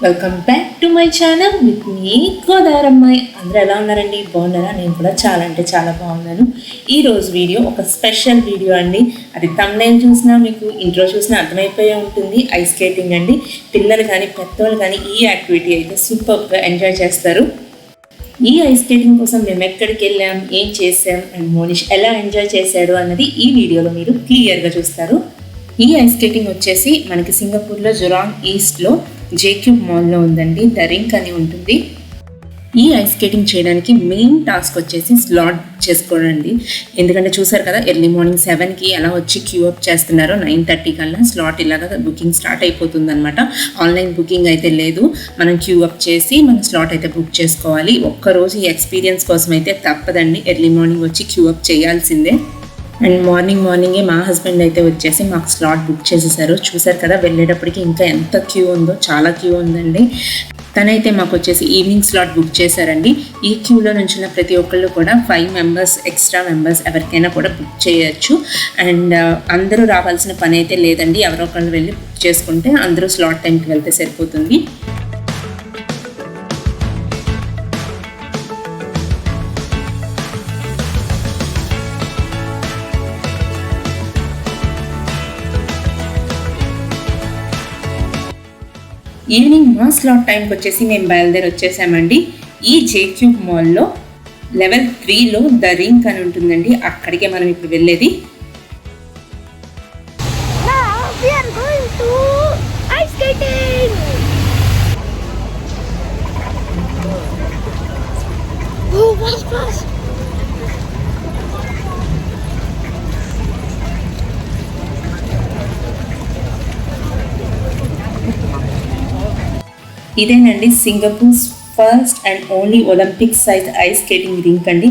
Welcome back to my channel with me గోదావరమ్మాయి. అందరూ ఎలా ఉన్నారండి? బాగున్నారా? నేను కూడా చాలా అంటే చాలా బాగున్నాను. ఈరోజు వీడియో ఒక స్పెషల్ వీడియో అండి. అది థంబ్నెయిల్ చూసినా మీకు ఇంట్రో చూసినా అర్థమైపోయే ఉంటుంది. ఐస్ స్కేటింగ్ అండి. పిల్లలు కానీ పెద్దవాళ్ళు కానీ ఈ యాక్టివిటీ అయితే సూపర్గా ఎంజాయ్ చేస్తారు. ఈ ఐస్ స్కేటింగ్ కోసం మేము ఎక్కడికి వెళ్ళాం, ఏం చేసాం అండ్ మోనిష్ ఎలా ఎంజాయ్ చేశాడు అన్నది ఈ వీడియోలో మీరు క్లియర్గా చూస్తారు. ఈ ఐస్ స్కేటింగ్ వచ్చేసి మనకి సింగపూర్లో జురాంగ్ ఈస్ట్లో జేక్యూబ్ మాల్లో ఉందండి. ద రింక్ అని ఉంటుంది. ఈ ఐస్ స్కేటింగ్ చేయడానికి మెయిన్ టాస్క్ వచ్చేసి స్లాట్ బుక్ చేసుకోండి. ఎందుకంటే చూసారు కదా, ఎర్లీ మార్నింగ్ 7కి అలా వచ్చి క్యూ అప్ చేస్తున్నారు. 9:30 కల్లా స్లాట్ ఇలాగా బుకింగ్ స్టార్ట్ అయిపోతుంది అనమాట. ఆన్లైన్ బుకింగ్ అయితే లేదు. మనం క్యూ అప్ చేసి మన స్లాట్ అయితే బుక్ చేసుకోవాలి. ఒక్కరోజు ఈ ఎక్స్పీరియన్స్ కోసం అయితే తప్పదండి. ఎర్లీ మార్నింగ్ వచ్చి క్యూ అప్ చేయాల్సిందే. అండ్ మార్నింగే మా హస్బెండ్ అయితే వచ్చేసి మాకు స్లాట్ బుక్ చేసేసారు. చూసారు కదా, వెళ్ళేటప్పటికి ఇంకా ఎంత క్యూ ఉందో, చాలా క్యూ ఉందండి. తనైతే మాకు వచ్చేసి ఈవినింగ్ స్లాట్ బుక్ చేశారండి. ఈ క్యూలో నుంచిన ప్రతి ఒక్కళ్ళు కూడా 5 మెంబర్స్ ఎక్స్ట్రా మెంబర్స్ ఎవరికైనా కూడా బుక్ చేయొచ్చు. అండ్ అందరూ రావాల్సిన పని అయితే లేదండి. ఎవరో ఒకళ్ళు వెళ్ళి బుక్ చేసుకుంటే అందరూ స్లాట్ టైంకి వెళ్తే సరిపోతుంది. ఈవినింగ్ మా స్లాట్ టైంకి వచ్చేసి మేము బయలుదేరి వచ్చేసామండి. ఈ జేక్యూబ్ మాల్లో లెవెల్ 3లో ద రింక్ అని ఉంటుందండి. అక్కడికే మనం ఇప్పుడు వెళ్ళేది. ఇదేనండి Singapore's first and only Olympic size ice skating rink అండి.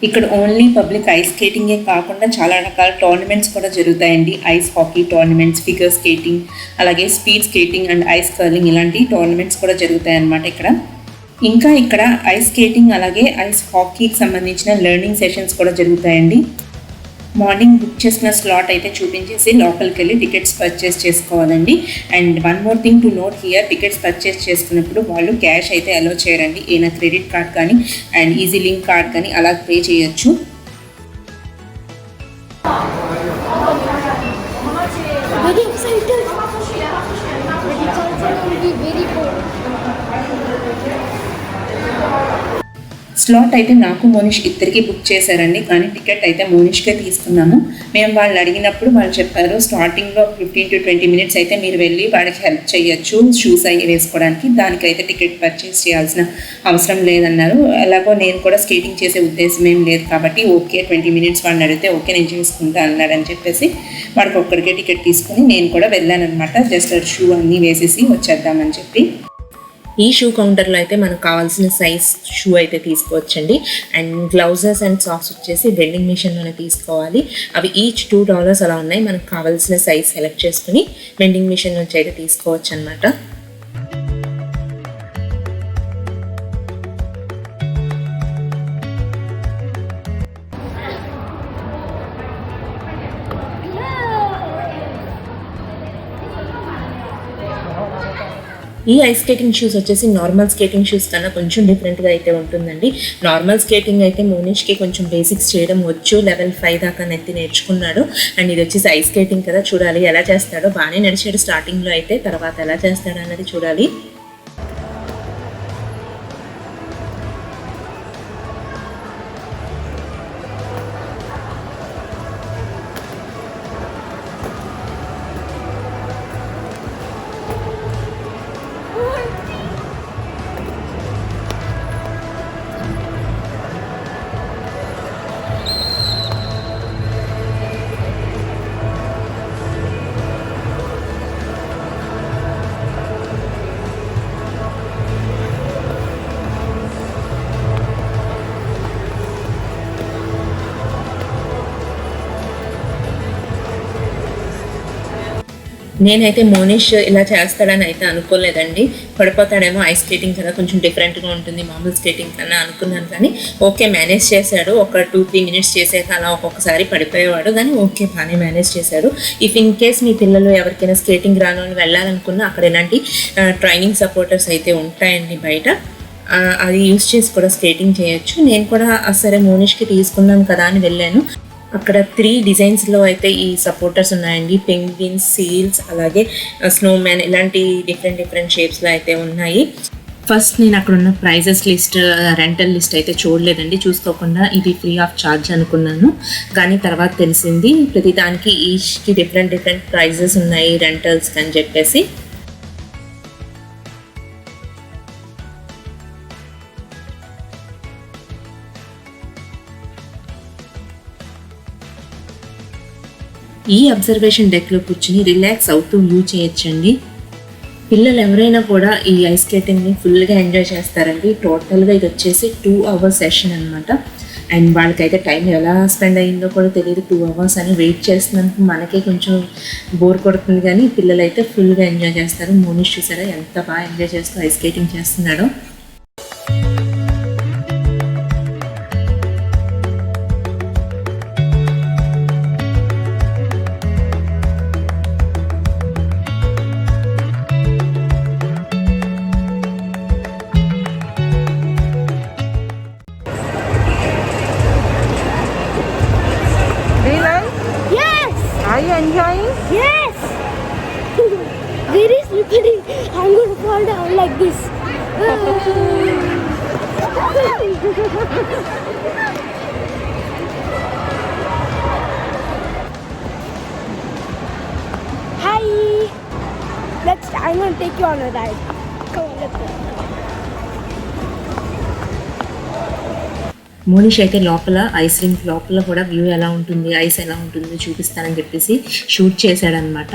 ఇక్కడ ఓన్లీ పబ్లిక్ ఐస్ స్కేటింగే కాకుండా చాలా రకాల టోర్నమెంట్స్ కూడా జరుగుతాయండి. Ice hockey tournaments, figure skating, అలాగే speed skating and ice curling ఇలాంటి టోర్నమెంట్స్ కూడా జరుగుతాయి అన్నమాట ఇక్కడ. ఇంకా ఇక్కడ ఐస్ స్కేటింగ్ అలాగే ఐస్ హాకీకి సంబంధించిన లెర్నింగ్ సెషన్స్ కూడా జరుగుతాయండి. మార్నింగ్ బుక్ చేసిన స్లాట్ అయితే చూపించేసి లోపలికి వెళ్ళి టికెట్స్ పర్చేస్ చేసుకోవాలండి. And one more thing to note here, tickets purchase చేసుకున్నప్పుడు వాళ్ళు క్యాష్ అయితే అలో చేయరండి. ఏదైనా క్రెడిట్ కార్డ్ కానీ అండ్ ఈజీ లింక్ కార్డ్ కానీ అలా పే చేయొచ్చు. స్లాట్ అయితే నాకు మోనిష్ ఇద్దరికి బుక్ చేశారండి. కానీ టికెట్ అయితే మోనిష్కే తీసుకున్నాము. మేము వాళ్ళు అడిగినప్పుడు వాళ్ళు చెప్పారు, స్టార్టింగ్లో 15 to 20 minutes అయితే మీరు వెళ్ళి వాడికి హెల్ప్ చేయొచ్చు షూస్ అవి వేసుకోవడానికి, దానికైతే టికెట్ పర్చేస్ చేయాల్సిన అవసరం లేదన్నారు. అలాగో నేను కూడా స్కేటింగ్ చేసే ఉద్దేశం ఏం లేదు కాబట్టి ఓకే 20 minutes వాడిని అడిగితే ఓకే నేను చేసుకుంటా అన్నాడని చెప్పేసి వాడికి ఒక్కడికే టికెట్ తీసుకుని నేను కూడా వెళ్ళాను అనమాట. జస్ట్ షూ అన్నీ వేసేసి వచ్చేద్దామని చెప్పి. ఈ షూ కౌంటర్లో అయితే మనకు కావాల్సిన సైజ్ షూ అయితే తీసుకోవచ్చండి. అండ్ గ్లౌజెస్ అండ్ సాక్స్ వచ్చేసి వెండింగ్ మిషన్లోనే తీసుకోవాలి. అవి ఈచ్ $2 అలా ఉన్నాయి. మనకు కావాల్సిన సైజ్ సెలెక్ట్ చేసుకుని వెండింగ్ మిషన్ నుంచి అయితే తీసుకోవచ్చు అనమాట. ఈ ఐస్ స్కేటింగ్ షూస్ వచ్చేసి నార్మల్ స్కేటింగ్ షూస్ కన్నా కొంచెం డిఫరెంట్గా అయితే ఉంటుందండి. నార్మల్ స్కేటింగ్ అయితే మోనిష్కి కొంచెం బేసిక్స్ చేయడం వచ్చు. లెవెల్ 5 దాకా నెత్తి నేర్చుకున్నాడు. అండ్ ఇది వచ్చేసి ఐస్ స్కేటింగ్ కదా, చూడాలి ఎలా చేస్తాడో. బాగానే నడిచాడు స్టార్టింగ్లో అయితే, తర్వాత ఎలా చేస్తాడో అన్నది చూడాలి. నేనైతే మోనిష్ ఇలా చేస్తాడని అయితే అనుకోలేదండి. పడిపోతాడేమో, ఐస్ స్కేటింగ్ కదా కొంచెం డిఫరెంట్గా ఉంటుంది మామూలు స్కేటింగ్ కన్నా అనుకున్నాను. కానీ ఓకే, మేనేజ్ చేశాడు. ఒక 2-3 మినిట్స్ చేసాక అలా ఒక్కొక్కసారి పడిపోయేవాడు, కానీ ఓకే బాగానే మేనేజ్ చేశాడు. ఇఫ్ ఇన్ కేస్ మీ పిల్లలు ఎవరికైనా స్కేటింగ్ రాను వెళ్ళాలనుకున్నా అక్కడ ఇలాంటి ట్రైనింగ్ సపోర్టర్స్ అయితే ఉంటాయండి బయట. అది యూస్ చేసి కూడా స్కేటింగ్ చేయొచ్చు. నేను కూడా సరే మోనిష్కి తీసుకున్నాం కదా అని వెళ్ళాను. అక్కడ 3 డిజైన్స్లో అయితే ఈ సపోర్టర్స్ ఉన్నాయండి. పెంగ్విన్స్, సీల్స్, అలాగే స్నోమ్యాన్, ఇలాంటి డిఫరెంట్ షేప్స్లో అయితే ఉన్నాయి. ఫస్ట్ నేను అక్కడ ఉన్న ప్రైజెస్ లిస్ట్, రెంటల్ లిస్ట్ అయితే చూడలేదండి. చూసుకోకుండా ఇది ఫ్రీ ఆఫ్ ఛార్జ్ అనుకున్నాను. కానీ తర్వాత తెలిసింది ప్రతి దానికి ఈచ్కి డిఫరెంట్ ప్రైజెస్ ఉన్నాయి రెంటల్స్కి అని చెప్పేసి. ఈ అబ్జర్వేషన్ డెక్లో కూర్చుని రిలాక్స్ అవుతూ వ్యూ చేయొచ్చండి. పిల్లలు ఎవరైనా కూడా ఈ ఐస్ స్కేటింగ్ని ఫుల్గా ఎంజాయ్ చేస్తారండి. టోటల్గా ఇది వచ్చేసి 2 hours సెషన్ అనమాట. అండ్ వాళ్ళకైతే టైం ఎలా స్పెండ్ అయ్యిందో కూడా తెలియదు. 2 hours అని వెయిట్ చేస్తున్నందుకు మనకే కొంచెం బోర్ కొడుతుంది, కానీ పిల్లలు అయితే ఫుల్గా ఎంజాయ్ చేస్తారు. మోనిష్ చూసారా ఎంత బాగా ఎంజాయ్ చేస్తూ ఐస్ స్కేటింగ్ చేస్తున్నాడో. Are you enjoying? Yes! Very slippery. I'm going to fall down like this. Hi! I'm going to take you on a ride. Come on, let's go. Monish అయితే లోపల ఐస్ రింక్ లోపల కూడా view ఎలా ఉంటుంది, ice ఎలా ఉంటుందో చూపిస్తానని చెప్పేసి షూట్ చేశాడనమాట.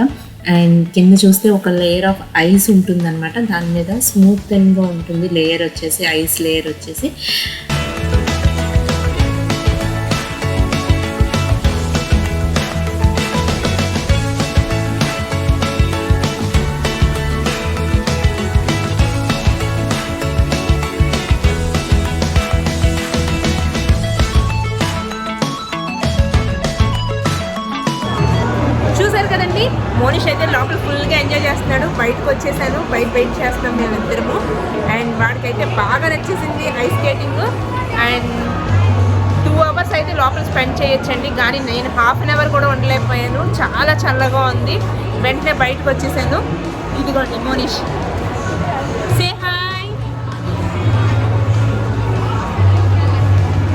అండ్ కింద చూస్తే ఒక లేయర్ ఆఫ్ ఐస్ ఉంటుందన్నమాట. దాని మీద స్మూత్గా ఉంటుంది లేయర్ వచ్చేసి, ఐస్ లేయర్ వచ్చేసి. కదండి, మోనిష్ అయితే లోపల ఫుల్గా ఎంజాయ్ చేస్తున్నాడు. బయటకు వచ్చేసాను, బయట వెయిట్ చేస్తున్నాం మేమిద్దరము. అండ్ వాడికైతే బాగా నచ్చేసింది ఐస్ స్కేటింగ్. అండ్ 2 hours అయితే లోపల స్పెండ్ చేయొచ్చండి. కానీ నేను 1/2 hour కూడా ఉండలేకపోయాను, చాలా చల్లగా ఉంది. వెంటనే బయటకు వచ్చేసాను. ఇదిగోండి మోనిష్, సే హాయ్.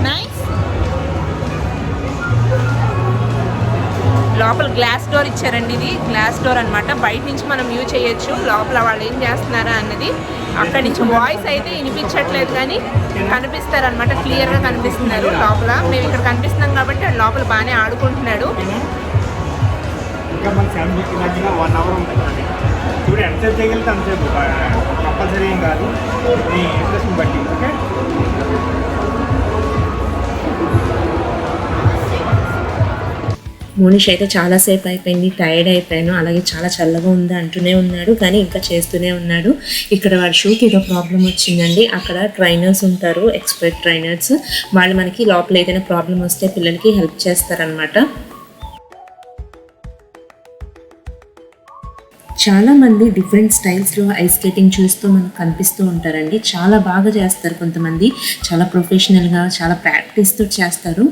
నైస్. లోపల గ్లాస్ డోర్ ఇచ్చారండి. ఇది గ్లాస్ డోర్ అనమాట. బయట నుంచి మనం వ్యూ చేయొచ్చు లోపల వాళ్ళు ఏం చేస్తున్నారా అన్నది. అక్కడి నుంచి వాయిస్ అయితే వినిపించట్లేదు, కానీ కనిపిస్తారనమాట, క్లియర్గా కనిపిస్తున్నారు లోపల. మేము ఇక్కడ కనిపిస్తున్నాం కాబట్టి లోపల బాగానే ఆడుకుంటున్నాడు. ఇంకా మన ఫ్యామిలీ 1 hour ఉంటుంది. ఇప్పుడు ఎంతసేపు చేయగలిగితే అంతసేపు, కంపల్సరీ ఏం కాదు, మీ ఇంట్రెస్ట్ని బట్టి. ఓకే, మోనిష్ అయితే చాలాసేపు అయిపోయింది, టైర్డ్ అయిపోయాను, అలాగే చాలా చల్లగా ఉంది అంటూనే ఉన్నాడు, కానీ ఇంకా చేస్తూనే ఉన్నాడు. ఇక్కడ వాడి షూకి ఏదో ప్రాబ్లం వచ్చిందండి. అక్కడ ట్రైనర్స్ ఉంటారు, ఎక్స్పర్ట్ ట్రైనర్స్. వాళ్ళు మనకి లోపల ఏదైనా ప్రాబ్లం వస్తే పిల్లలకి హెల్ప్ చేస్తారనమాట. చాలామంది డిఫరెంట్ స్టైల్స్లో ఐస్ స్కేటింగ్ చూస్తూ మనకు కనిపిస్తూ ఉంటారండి. చాలా బాగా చేస్తారు కొంతమంది, చాలా ప్రొఫెషనల్గా, చాలా ప్రాక్టీస్తో చేస్తారు.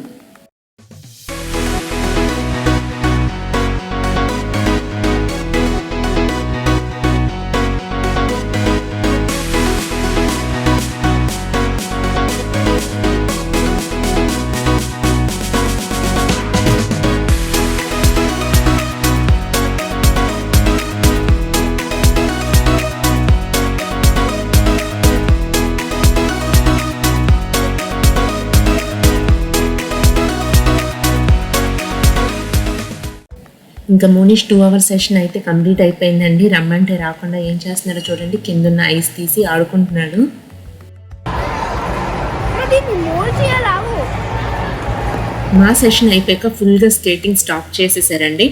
ఇంకా మోనిష్ 2 hour సెషన్ అయితే కంప్లీట్ అయిపోయిందండి. రమ్మంటే రాకుండా ఏం చేస్తున్నాడో చూడండి, కిందున్న ఐస్ తీసి ఆడుకుంటున్నాడు. మా సెషన్ అయిపోయాక ఫుల్గా స్కేటింగ్ స్టాప్ చేసేసారండి.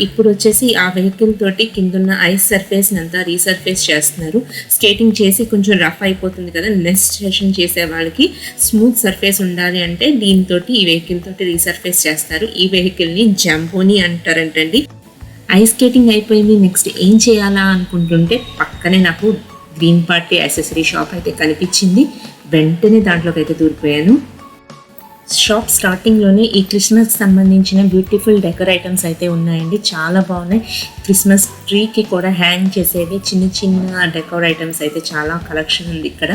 ఇప్పుడు వచ్చేసి ఆ వెహికల్ తోటి కిందున్న ఐస్ సర్ఫేస్ని అంతా రీసర్ఫేస్ చేస్తున్నారు. స్కేటింగ్ చేసి కొంచెం రఫ్ అయిపోతుంది కదా, నెక్స్ట్ సెషన్ చేసే వాళ్ళకి స్మూత్ సర్ఫేస్ ఉండాలి అంటే దీంతో ఈ వెహికల్ తోటి రీసర్ఫేస్ చేస్తారు. ఈ వెహికల్ని జంబోని అంటారంటండి. ఐస్ స్కేటింగ్ అయిపోయింది, నెక్స్ట్ ఏం చేయాలా అనుకుంటుంటే పక్కనే నాకు గ్రీన్ పార్టీ యాక్సెసరీ షాప్ అయితే కనిపించింది. వెంటనే దాంట్లోకి అయితే దూరిపోయాను. షాప్ స్టార్టింగ్లోనే ఈ క్రిస్మస్కి సంబంధించిన బ్యూటిఫుల్ డెకర్ ఐటమ్స్ అయితే ఉన్నాయండి, చాలా బాగున్నాయి. క్రిస్మస్ ట్రీకి కూడా హ్యాంగ్ చేసేవి చిన్న చిన్న డెకర్ ఐటమ్స్ అయితే చాలా కలెక్షన్ ఉంది ఇక్కడ.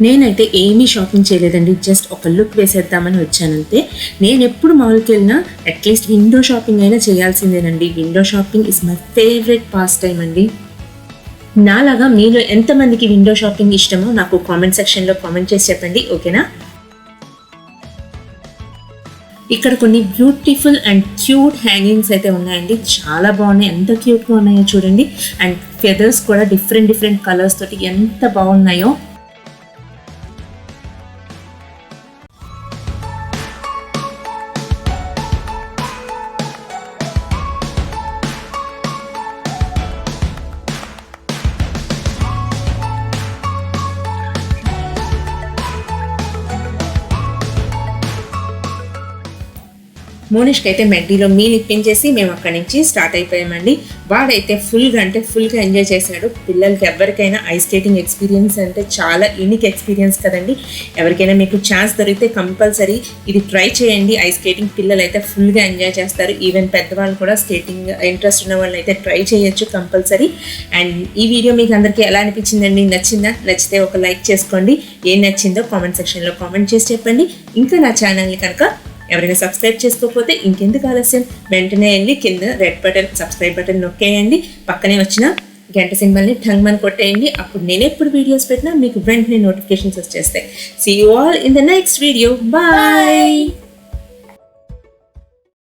నేనైతే ఏమీ షాపింగ్ చేయలేదండి, జస్ట్ ఒక లుక్ వేసేద్దామని వచ్చానంతే. నేను ఎప్పుడు మాల్కి వెళ్ళినా అట్లీస్ట్ విండో షాపింగ్ అయినా చేయాల్సిందేనండి. Window shopping is my favourite pastime అండి. నాలాగా మీలో ఎంతమందికి విండో షాపింగ్ ఇష్టమో నాకు కామెంట్ సెక్షన్లో కామెంట్ చేసి చెప్పండి, ఓకేనా? ఇక్కడ కొన్ని బ్యూటిఫుల్ అండ్ క్యూట్ హ్యాంగింగ్స్ అయితే ఉన్నాయండి, చాలా బాగున్నాయి. ఎంత క్యూట్గా ఉన్నాయో చూడండి. అండ్ ఫెదర్స్ కూడా డిఫరెంట్ కలర్స్ తోటి ఎంత బాగున్నాయో. మోనిష్కి అయితే మెడ్డీలో మీల్ ఇప్పించేసి మేము అక్కడి నుంచి స్టార్ట్ అయిపోయామండి. వాడైతే ఫుల్గా ఎంజాయ్ చేశాడు. పిల్లలకి ఎవరికైనా ఐస్ స్కేటింగ్ ఎక్స్పీరియన్స్ అంటే చాలా యూనిక్ ఎక్స్పీరియన్స్ కదండి. ఎవరికైనా మీకు ఛాన్స్ దొరికితే కంపల్సరీ ఇది ట్రై చేయండి. ఐస్ స్కేటింగ్ పిల్లలు అయితే ఫుల్గా ఎంజాయ్ చేస్తారు. ఈవెన్ పెద్దవాళ్ళు కూడా స్కేటింగ్ ఇంట్రెస్ట్ ఉన్న వాళ్ళు అయితే ట్రై చేయొచ్చు కంపల్సరీ. అండ్ ఈ వీడియో మీకు అందరికీ ఎలా అనిపించిందండి? నచ్చిందా? నచ్చితే ఒక లైక్ చేసుకోండి. ఏం నచ్చిందో కామెంట్ సెక్షన్లో కామెంట్ చేసి చెప్పండి. ఇంకా నా ఛానల్ని కనుక ఎవరైనా సబ్స్క్రైబ్ చేసుకోకపోతే ఇంకెందుకు ఆలస్యం, వెంటనే వెళ్ళి కింద రెడ్ బటన్ సబ్స్క్రైబ్ బటన్ నొక్కేయండి. పక్కనే వచ్చిన గంట సింబల్ని ఠంగ్మని కొట్టేయండి. అప్పుడు నేను ఎప్పుడు వీడియోస్ పెట్టినా మీకు వెంటనే నోటిఫికేషన్స్ వచ్చేస్తాయి. See you all in the next video. Bye.